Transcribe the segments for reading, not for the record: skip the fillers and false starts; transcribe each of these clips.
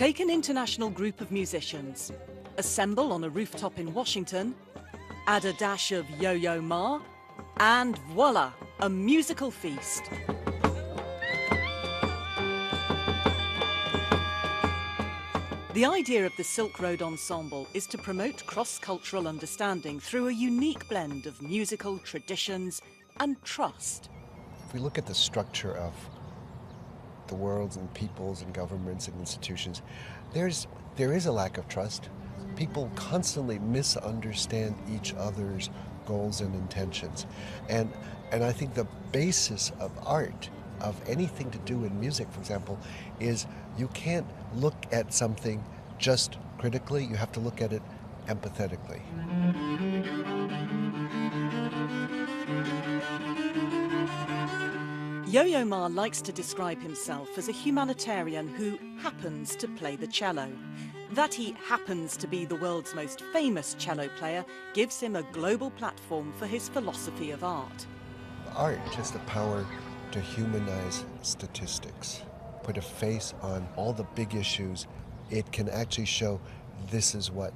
Take an international group of musicians, assemble on a rooftop in Washington, add a dash of Yo-Yo Ma, and voila, a musical feast. The idea of the Silk Road Ensemble is to promote cross-cultural understanding through a unique blend of musical traditions and trust. If we look at the structure of the worlds and peoples and governments and institutions, there is a lack of trust. People constantly misunderstand each other's goals and intentions. And I think the basis of art, of anything to do in music, for example, is you can't look at something just critically, you have to look at it empathetically. Yo-Yo Ma likes to describe himself as a humanitarian who happens to play the cello. That he happens to be the world's most famous cello player gives him a global platform for his philosophy of art. Art has the power to humanize statistics, put a face on all the big issues. It can actually show this is what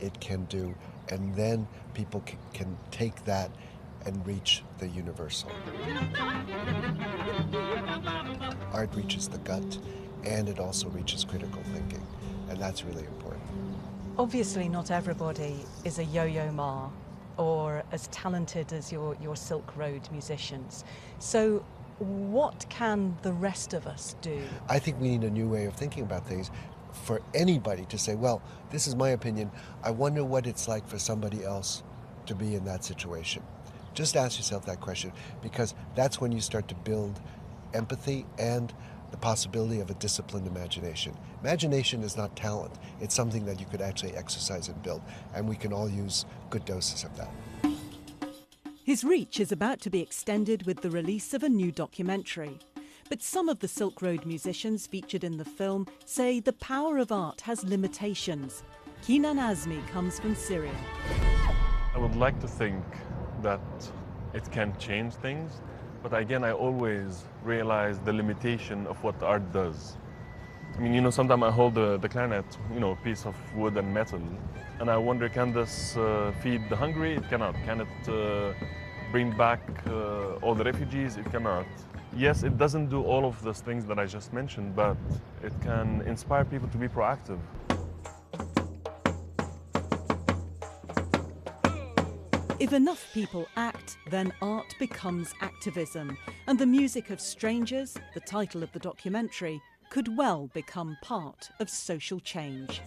it can do, and then people can take that and reach the universal. Art reaches the gut, and it also reaches critical thinking, and that's really important. Obviously, not everybody is a Yo-Yo Ma or as talented as your Silk Road musicians. So what can the rest of us do? I think we need a new way of thinking about things. For anybody to say, well, this is my opinion, I wonder what it's like for somebody else to be in that situation. Just ask yourself that question, because that's when you start to build empathy and the possibility of a disciplined imagination. Imagination is not talent. It's something that you could actually exercise and build, and we can all use good doses of that. His reach is about to be extended with the release of a new documentary. But some of the Silk Road musicians featured in the film say the power of art has limitations. Kenan Azmi comes from Syria. I would like to think that it can change things, but again, I always realize the limitation of what art does. I mean, sometimes I hold the clarinet, a piece of wood and metal, and I wonder, can this feed the hungry? It cannot. Can it bring back all the refugees? It cannot. Yes, it doesn't do all of those things that I just mentioned, but it can inspire people to be proactive. If enough people act, then art becomes activism. And the music of Strangers, the title of the documentary, could well become part of social change.